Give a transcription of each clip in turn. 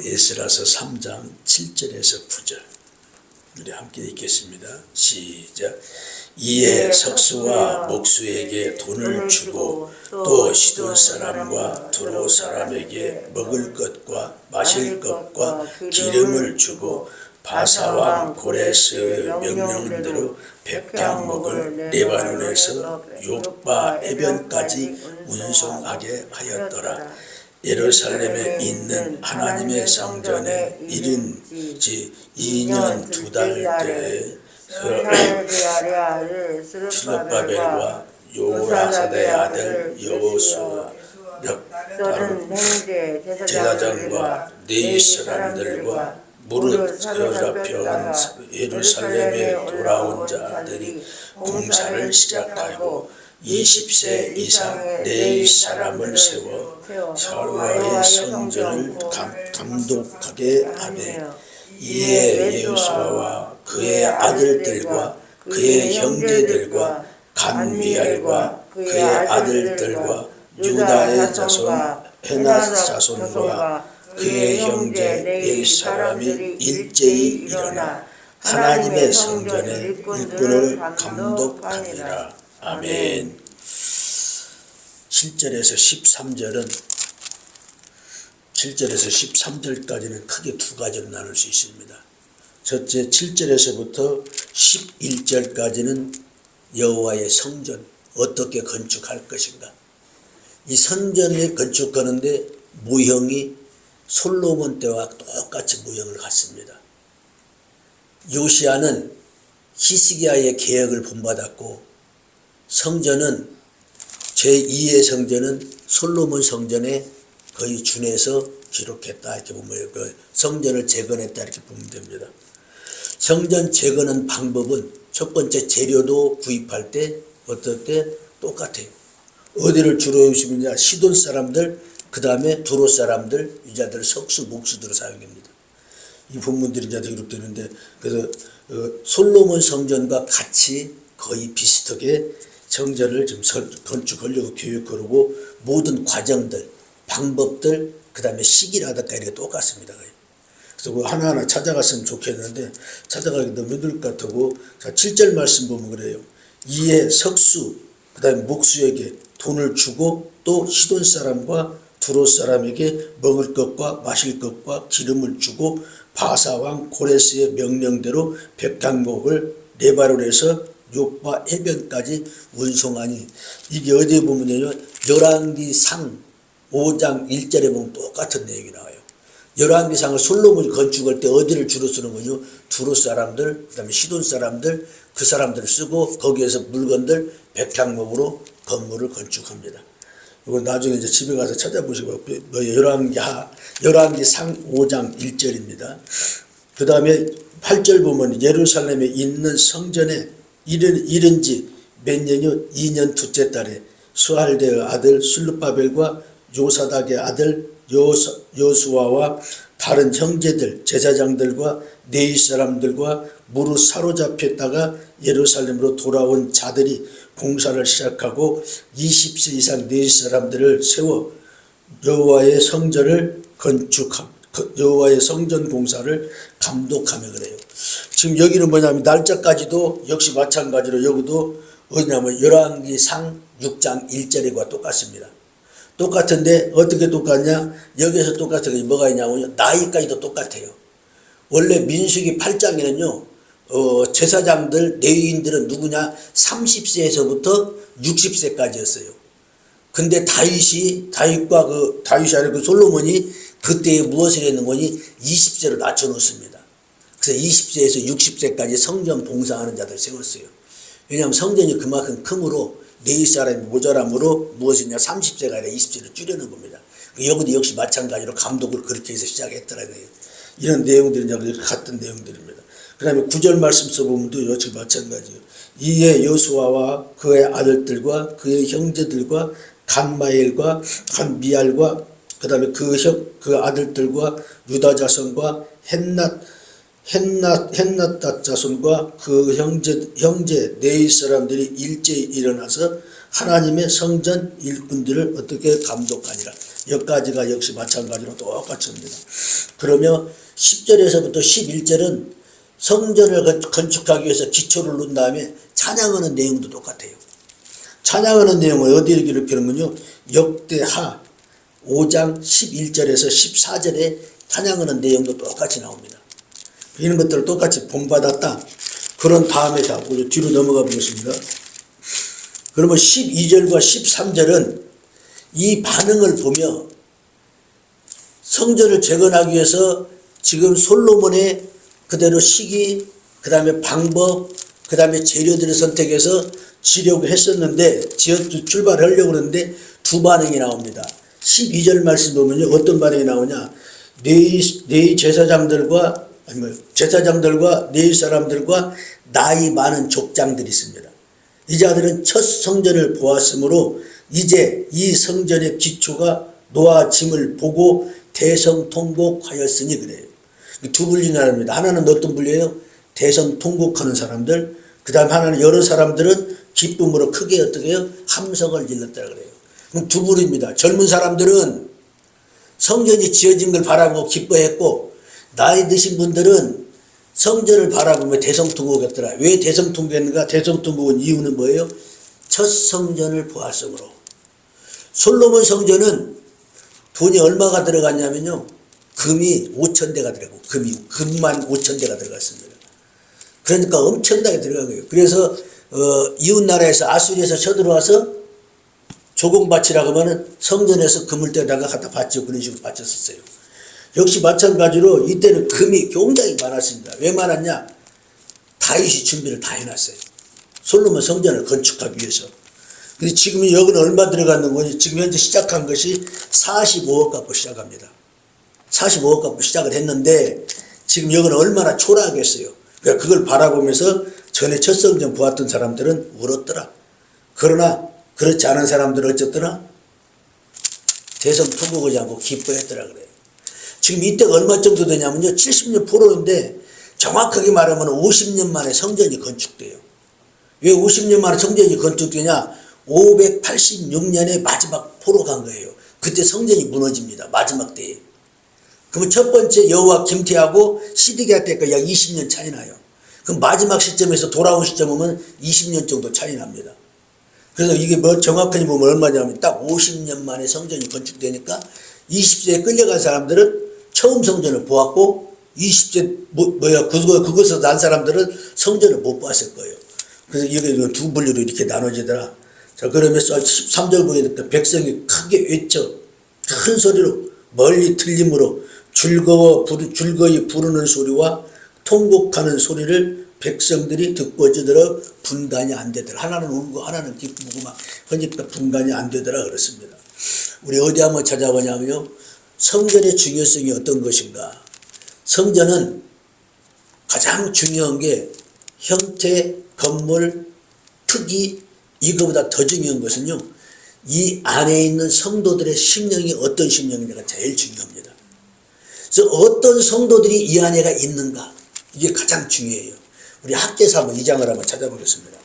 에스라서 3장 7절에서 9절 우리 함께 읽겠습니다. 시작. 이에 석수와 목수에게 돈을 주고 또 시돈 사람과 두로 사람에게 먹을 것과 마실 것과 기름을 주고 바사왕 고레스의 명령대로 백향목을 레바논에서 욥바 에변까지 운송하게 하였더라. 예루살렘에 있는 하나님의 성전에 이른 지 2년 2달 때에 스룹바벨과 요라사의 아들 여호수아 다른 제사장과 네 사람들과 무릇 사로잡혀간 예루살렘에 돌아온 자들이 공사를 시작하고 20세 이상 네 사람을 세워 여호와의 성전을 감독하게 하매 이에 여호수아와 그의 아들들과 그의 형제들과 간미알과 그의 아들들과 유다의 자손 헤낫 자손과 그의 형제 네 사람이 일제히 일어나 하나님의 성전의 일꾼을 감독하니라. 아멘. 7절에서 13절은 7절에서 13절까지는 크게 두 가지로 나눌 수 있습니다. 첫째 7절에서부터 11절까지는 여호와의 성전 어떻게 건축할 것인가. 이 성전을 건축하는데 모형이 솔로몬 때와 똑같이 모형을 갖습니다. 요시야는 히스기야의 계획을 본받았고 성전은 제2의 성전은 솔로몬 성전에 거의 준해서 기록했다 이렇게 보면 그 성전을 재건했다 이렇게 보면 됩니다. 성전 재건한 방법은 첫 번째 재료도 구입할 때 어떨 때 똑같아요. 어디를 주로 쓰느냐 시돈 사람들 그 다음에 두로 사람들 유자들 석수 목수들을 사용합니다. 이 본문들이 이제 기록되는데 그래서 솔로몬 성전과 같이 거의 비슷하게 성전을 좀 건축하려고 계획하고 모든 과정들 방법들 그 다음에 시기라든가 이렇게 똑같습니다. 그래서 그 하나하나 찾아갔으면 좋겠는데 찾아가기 너무 힘들 것 같고 자 7절 말씀 보면 그래요. 이에 석수 그 다음에 목수에게 돈을 주고 또 시돈 사람과 두로 사람에게 먹을 것과 마실 것과 기름을 주고 바사왕 고레스의 명령대로 백향목을 레바논에서 욥바 해변까지 운송하니 이게 어디에 보면요 열왕기상 5장 1절에 보면 똑같은 내용이 나와요. 열왕기상을 솔로몬이 건축할 때 어디를 주로 쓰는 거죠? 두로 사람들 그 다음에 시돈 사람들 그 사람들을 쓰고 거기에서 물건들 백향목으로 건물을 건축합니다. 이거 나중에 이제 집에 가서 찾아보시고 열왕기상 5장 1절입니다. 그 다음에 8절 보면 예루살렘에 있는 성전에 이른 지 몇 년이요? 2년 둘째 달에 수할대의 아들 술루바벨과 요사닥의 아들 여수아와 다른 형제들 제사장들과 네이 사람들과 무릇 사로잡혔다가 예루살렘으로 돌아온 자들이 공사를 시작하고 20세 이상 네이 사람들을 세워 여호와의 성전을 여호와의 성전 공사를 감독하며 그래요. 지금 여기는 뭐냐면 날짜까지도 역시 마찬가지로 여기도 어디냐면 열왕기상 6장 1절과 똑같습니다. 똑같은데 어떻게 똑같냐? 여기서 똑같은 게 뭐가 있냐면요. 나이까지도 똑같아요. 원래 민수기 8장에는요. 제사장들 레위인들은 누구냐? 30세에서부터 60세까지였어요. 근데 다윗이 아니라 그 솔로몬이 그때에 무엇을 했는 거니? 20세로 낮춰놓습니다. 그래서 20세에서 60세까지 성전 봉사하는 자들 세웠어요. 왜냐하면 성전이 그만큼 크므로 네이 사람이 모자람으로 무엇이냐 30세가 아니라 20세로 줄여놓은 겁니다. 여기도 역시 마찬가지로 감독을 그렇게 해서 시작했더라고요. 이런 내용들이 같은 내용들입니다. 그 다음에 9절 말씀 써보면 역시 마찬가지예요. 이에 여수아와 그의 아들들과 그의 형제들과 간마엘과 간미알과 그 다음에 그 아들들과 유다 자손과 헨낫 자손과 그 형제 네이 사람들이 일제히 일어나서 하나님의 성전 일꾼들을 어떻게 감독하니라. 여기까지가 역시 마찬가지로 똑같습니다. 그러면 10절에서부터 11절은 성전을 건축하기 위해서 기초를 놓은 다음에 찬양하는 내용도 똑같아요. 찬양하는 내용을 어디에 기록하는군요. 역대하 5장 11절에서 14절에 찬양하는 내용도 똑같이 나옵니다. 이런 것들을 똑같이 본받았다. 그런 다음에 자꾸 뒤로 넘어가 보겠습니다. 그러면 12절과 13절은 이 반응을 보며 성전을 재건하기 위해서 지금 솔로몬의 그대로 시기, 그 다음에 방법, 그 다음에 재료들을 선택해서 지려고 했었는데, 출발하려고 하는데 두 반응이 나옵니다. 12절 말씀 보면요. 어떤 반응이 나오냐. 네 제사장들과, 제사장들과 네 사람들과 나이 많은 족장들이 있습니다. 이 자들은 첫 성전을 보았으므로 이제 이 성전의 기초가 놓아짐을 보고 대성통곡하였으니 그래요. 두 분이 나옵니다. 하나는 어떤 분이에요? 대성통곡하는 사람들. 그 다음 하나는 여러 사람들은 기쁨으로 크게 어떻게 해요? 함성을 질렀다 그래요. 그럼 두 부류입니다. 젊은 사람들은 성전이 지어진 걸 바라보고 기뻐했고, 나이 드신 분들은 성전을 바라보며 대성통곡했더라. 왜 대성통곡했는가? 대성통곡은 이유는 뭐예요? 첫 성전을 보았으므로. 솔로몬 성전은 돈이 얼마가 들어갔냐면요. 금이 5,000대가 들어가고, 금만 5,000대가 들어갔습니다. 그러니까 엄청나게 들어간 거예요. 그래서 이웃나라에서 아수리에서 쳐들어와서 조공바치라고 하면은 성전에서 금을 떼다가 갖다 바치고 그런 식으로 바쳤었어요. 역시 마찬가지로 이때는 금이 굉장히 많았습니다. 왜 많았냐? 다윗이 준비를 다 해놨어요. 솔로몬 성전을 건축하기 위해서. 근데 지금 여기는 얼마 들어갔는 거지? 지금 현재 시작한 것이 45억 갖고 시작합니다. 45억 갖고 시작을 했는데 지금 여기는 얼마나 초라하겠어요. 그러니까 그걸 바라보면서 전에 첫 성전 보았던 사람들은 울었더라. 그러나 그렇지 않은 사람들은 어쨌더라? 대성통곡하지 않고 기뻐했더라 그래요. 지금 이때가 얼마 정도 되냐면요. 70년 포로인데 정확하게 말하면 50년 만에 성전이 건축돼요. 왜 50년 만에 성전이 건축되냐? 586년에 마지막 포로 간 거예요. 그때 성전이 무너집니다. 마지막 때에. 그러면 첫 번째 여호와 김태하고 시드기야 때가 약 20년 차이 나요. 그럼 마지막 시점에서 돌아온 시점은 20년 정도 차이 납니다. 그래서 이게 뭐 정확하게 보면 얼마냐면 딱 50년 만에 성전이 건축되니까 20세에 끌려간 사람들은 처음 성전을 보았고 20세 그것에서 난 사람들은 성전을 못 봤을 거예요. 그래서 이게 두 분류로 이렇게 나눠지더라. 자, 그러면서 13절 보니까 백성이 크게 외쳐 큰 소리로 멀리 들림으로 즐거이 부르는 소리와 통곡하는 소리를 백성들이 듣고 지더러 분간이 안 되더라. 하나는 울고 하나는 기쁘고 막 그러니까 분간이 안 되더라 그렇습니다. 우리 어디 한번 찾아보냐면요. 성전의 중요성이 어떤 것인가. 성전은 가장 중요한 게 형태, 건물, 크기, 이거보다 더 중요한 것은요. 이 안에 있는 성도들의 심령이 어떤 심령인가가 제일 중요합니다. 그래서 어떤 성도들이 이 안에가 있는가. 이게 가장 중요해요. 우리 학개서 한번 2장을 한번 찾아보겠습니다.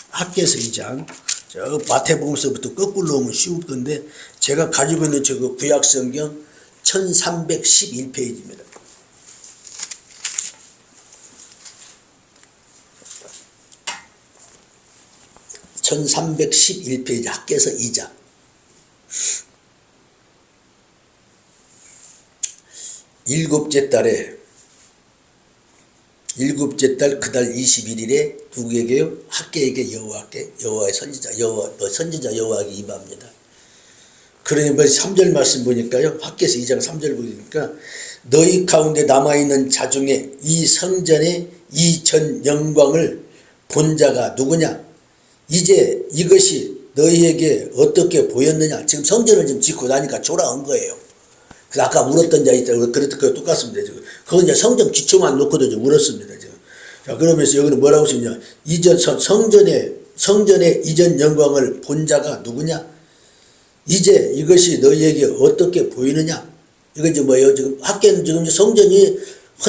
학개서 2장. 저 마태복음서부터 거꾸로 오면 쉬울 건데 제가 가지고 있는 저 구약성경 1311페이지입니다. (1311페이지) 학개서 2장. 일곱째 달 그 달 21일에 누구에게요? 학개에게 여호와의 선지자 여호와에게 임합니다. 그러니 3절 말씀 보니까요. 학개서 2장 3절 보니까 너희 가운데 남아있는 자 중에 이 성전의 이 전 영광을 본 자가 누구냐? 이제 이것이 너희에게 어떻게 보였느냐? 지금 성전을 지금 짓고 나니까 초라한 거예요. 그래서 아까 울었던 자 있다고 그랬던 거 똑같습니다. 지금. 그건 이제 성전 기초만 놓고도 좀 울었습니다. 지금. 자, 그러면서 여기는 뭐라고 쓰냐? 이전 성전의 이전 영광을 본 자가 누구냐? 이제 이것이 너희에게 어떻게 보이느냐? 이건 이제 뭐예요? 지금 학계는 지금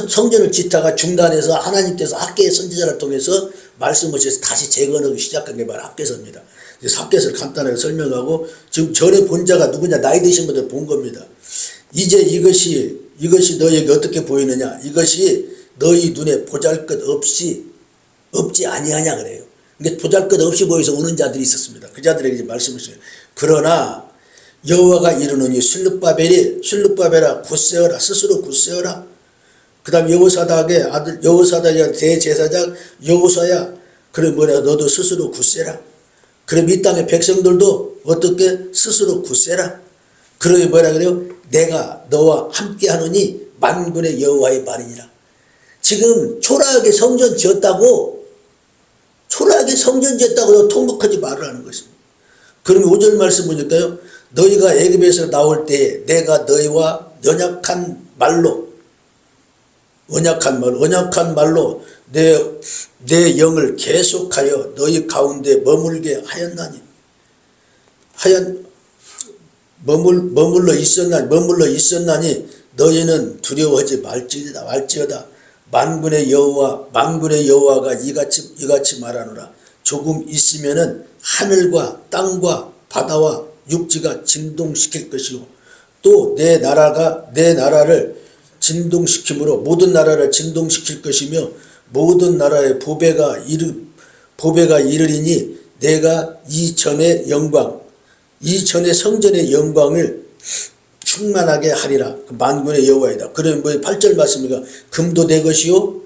성전을 짓다가 중단해서 하나님께서 학계의 선지자를 통해서 말씀을 해서 다시 재건하기 시작한 게 바로 학계서입니다. 삭개를 간단하게 설명하고 지금 전에 본 자가 누구냐? 나이 드신 분들 본 겁니다. 이제 이것이 너에게 어떻게 보이느냐? 이것이 너희 눈에 보잘것없이 없지 아니하냐 그래요. 그러니까 보잘것없이 보여서 우는 자들이 있었습니다. 그 자들에게 이제 말씀하시죠. 그러나 여호와가 이르노니 술룹바벨아 굳세어라. 스스로 굳세어라. 그 다음 여호사닥의 아들 여호사닥의 대제사장 여호사야, 그래 뭐냐, 너도 스스로 굳세라. 그럼 이 땅의 백성들도 어떻게 스스로 굳세라. 그러니 뭐라 그래요? 내가 너와 함께 하노니 만군의 여호와의 말이니라. 지금 초라하게 성전 지었다고 통곡하지 말으라는 것입니다. 그러면 5절 말씀 보니까요, 너희가 애굽에서 나올 때에 내가 너희와 언약한 말로 내 영을 계속하여 너희 가운데 머물게 하였나니, 머물러 있었나니 너희는 두려워하지 말지어다. 만군의 여호와가 이같이 말하노라. 조금 있으면은 하늘과 땅과 바다와 육지가 진동시킬 것이요, 또 내 나라를 진동시킴으로 모든 나라를 진동시킬 것이며 모든 나라의 보배가 이르리니 내가 이전의 성전의 영광을 충만하게 하리라. 만군의 여호와이다. 그러면 뭐 8절 말씀이니까 금도 내 것이요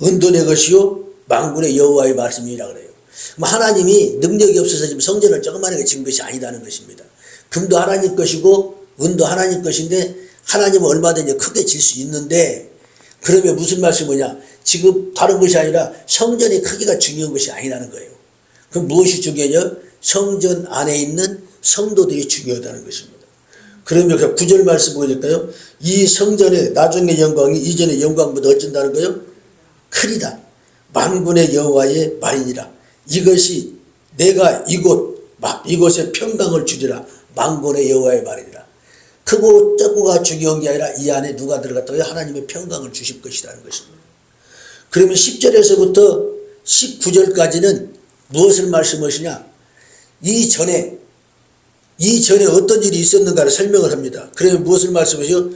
은도 내 것이요 만군의 여호와의 말씀이라 그래요. 하나님이 능력이 없어서 지금 성전을 조그마하게 지은 것이 아니다는 것입니다. 금도 하나님 것이고 은도 하나님 것인데 하나님은 얼마든지 크게 질 수 있는데, 그러면 무슨 말씀이냐? 지금 다른 것이 아니라 성전의 크기가 중요한 것이 아니라는 거예요. 그럼 무엇이 중요하냐? 성전 안에 있는 성도들이 중요하다는 것입니다. 그러면 9절 말씀 보니까요, 이 성전의 나중의 영광이 이전의 영광보다 어쩐다는 거예요? 크리다. 만군의 여호와의 말이니라. 이것이 내가 이곳에 평강을 주리라. 만군의 여호와의 말이니라. 크고 작고가 중요한 게 아니라 이 안에 누가 들어갔다고 하나님의 평강을 주실 것이라는 것입니다. 그러면 10절에서부터 19절까지는 무엇을 말씀하시냐? 이전에 어떤 일이 있었는가를 설명을 합니다. 그러면 무엇을 말씀하시죠?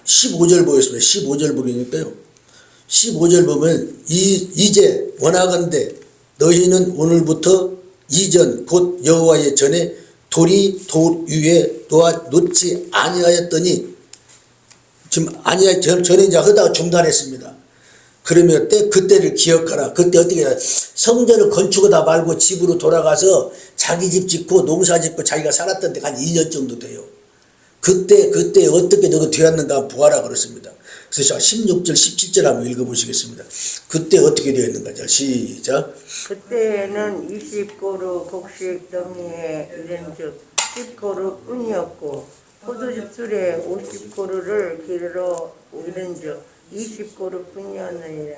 15절 보겠습니다. 15절 보니까요, 15절 보면 이제 원하건대 너희는 오늘부터 이전 곧 여호와의 전에 돌이 돌 위에 놓지 아니하였더니, 지금 전에 이제 하다가 중단했습니다. 그러면 그때를 기억하라. 그때 어떻게 해야, 성전을 건축하다 말고 집으로 돌아가서 자기 집 짓고 농사 짓고 자기가 살았던 데가 한 2년 정도 돼요. 그때 어떻게 너가 되었는가 보아라 그렇습니다. 그래서 16절 17절 한번 읽어보시겠습니다. 그때 어떻게 되었는가. 시작. 그때는 20고루 곡식 더미에 이른즉 10고루 뿐이었고 포도즙술에 50고루를 기르러 이른즉 20고루 뿐이었느니라.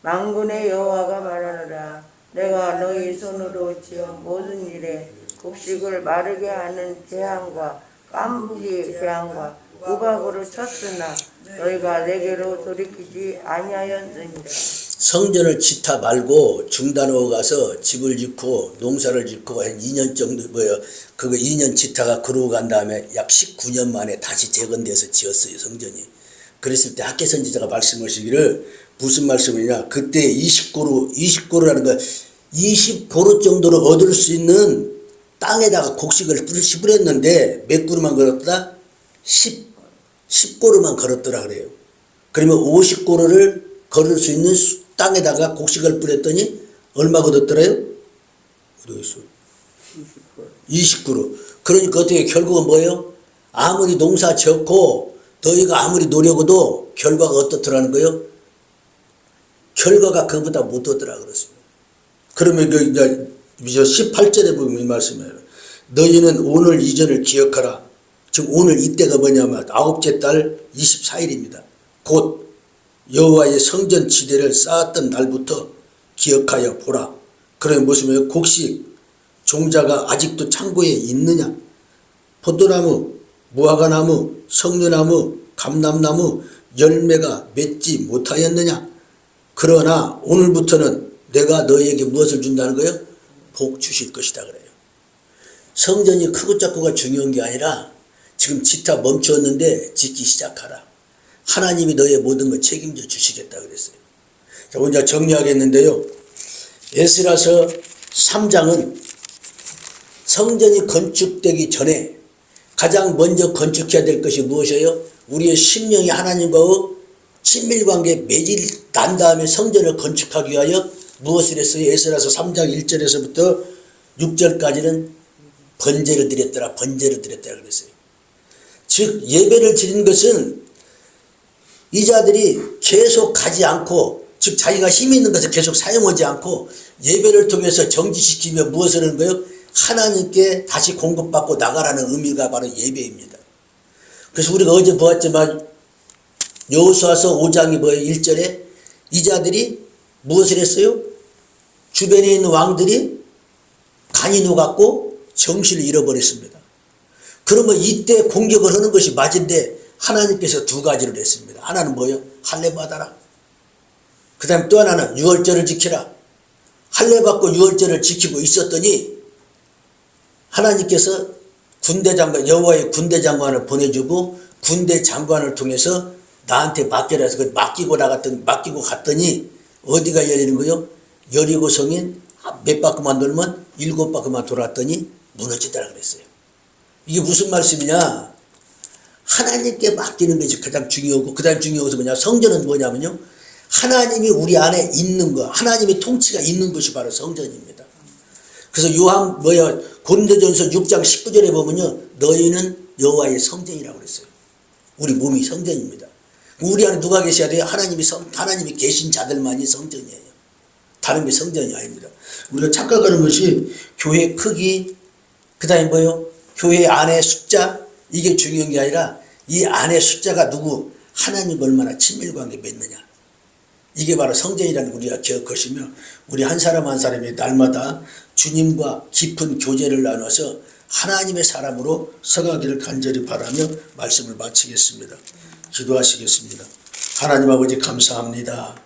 만군의 여호와가 말하노라. 내가 너희 손으로 지은 모든 일에 곡식을 마르게 하는 재앙과 깐부기 재앙과 우박으로 쳤으나 너희가 내게로 돌이키지 아니하였느니라. 성전을 짓다 말고 중단하고 가서 집을 짓고 농사를 짓고 한 2년 정도 그거 2년 짓다가 그러고 간 다음에 약 19년 만에 다시 재건돼서 지었어요, 성전이. 그랬을 때 학개 선지자가 말씀하시기를 무슨 말씀이냐? 그때 20고루라는 거 20고루 정도로 얻을 수 있는 땅에다가 곡식을 뿌렸는데 몇 고루만 걸었다? 10고루만 걸었더라 그래요. 그러면 50고루를 걸을 수 있는 땅에다가 곡식을 뿌렸더니 얼마 거뒀더래요? 어디 있어? 20고루. 그러니까 어떻게 결국은 뭐예요? 아무리 농사 지었고 너희가 아무리 노력해도 결과가 어떻더라는 거예요? 결과가 그보다 못 얻더라 그렇습니다. 그러면 이제 18절에 보면 이 말씀이에요. 너희는 오늘 이전을 기억하라. 지금 오늘 이때가 뭐냐면 9째 달 24일입니다. 곧 여호와의 성전 지대를 쌓았던 날부터 기억하여 보라. 그러면 무슨 곡식 종자가 아직도 창고에 있느냐? 포도나무, 무화과나무, 석류나무, 감람나무 열매가 맺지 못하였느냐? 그러나 오늘부터는 내가 너희에게 무엇을 준다는 거예요? 복 주실 것이다 그래요. 성전이 크고 작고가 중요한 게 아니라 지금 지타 멈추었는데 짓기 시작하라. 하나님이 너의 모든 걸 책임져 주시겠다 그랬어요. 자, 먼저 정리하겠는데요. 에스라서 3장은 성전이 건축되기 전에 가장 먼저 건축해야 될 것이 무엇이에요? 우리의 심령이 하나님과의 친밀관계에 매질 난 다음에 성전을 건축하기 위하여 무엇을 했어요? 에스라서 3장 1절에서부터 6절까지는 번제를 드렸더라. 번제를 드렸더라 그랬어요. 즉 예배를 드린 것은 이 자들이 계속 가지 않고, 즉 자기가 힘이 있는 것을 계속 사용하지 않고 예배를 통해서 정지시키며 무엇을 하는 거예요? 하나님께 다시 공급받고 나가라는 의미가 바로 예배입니다. 그래서 우리가 어제 보았지만 여호수아서 5장이 뭐예요? 1절에 이 자들이 무엇을 했어요? 주변에 있는 왕들이 간이 녹았고 정신을 잃어버렸습니다. 그러면 이때 공격을 하는 것이 맞은데 하나님께서 두 가지를 했습니다. 하나는 뭐예요? 할례 받아라. 그 다음에 또 하나는 유월절을 지키라. 할례 받고 유월절을 지키고 있었더니 하나님께서 군대 장관, 여호와의 군대 장관을 보내주고 군대 장관을 통해서 나한테 맡겨라 해서 맡기고 갔더니 어디가 열리는 거예요? 여리고 성인 몇 바퀴만 돌면 7바퀴만 돌았더니 무너지더라 그랬어요. 이게 무슨 말씀이냐? 하나님께 맡기는 것이 가장 중요하고, 그 다음 중요한 것은 뭐냐? 성전은 뭐냐면요, 하나님이 우리 안에 있는 것, 하나님의 통치가 있는 것이 바로 성전입니다. 그래서 고린도전서 6장 19절에 보면요, 너희는 여호와의 성전이라고 그랬어요. 우리 몸이 성전입니다. 우리 안에 누가 계셔야 돼요? 하나님이 계신 자들만이 성전이에요. 다른 게 성전이 아닙니다. 우리가 착각하는 것이 교회 크기, 그 다음에 뭐요? 교회 안에 숫자, 이게 중요한 게 아니라 이 안에 숫자가 누구? 하나님 얼마나 친밀관계 맺느냐. 이게 바로 성전이라는 걸 우리가 기억하시며, 우리 한 사람 한 사람이 날마다 주님과 깊은 교제를 나눠서 하나님의 사람으로 서가기를 간절히 바라며 말씀을 마치겠습니다. 기도하시겠습니다. 하나님 아버지 감사합니다.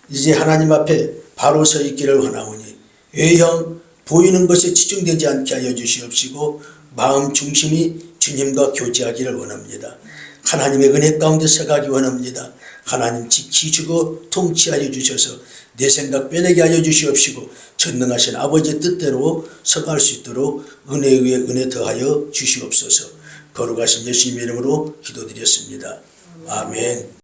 이제 하나님 앞에 바로 서 있기를 원하오니 외형 보이는 것에 치중되지 않게 하여 주시옵시고 마음 중심이 주님과 교제하기를 원합니다. 하나님의 은혜 가운데 서가기 원합니다. 하나님 지키시고 통치하여 주셔서 내 생각 빼내게 하여 주시옵시고 전능하신 아버지의 뜻대로 서갈 수 있도록 은혜 위에 은혜 더하여 주시옵소서. 거룩하신 예수님의 이름으로 기도드렸습니다. 아멘.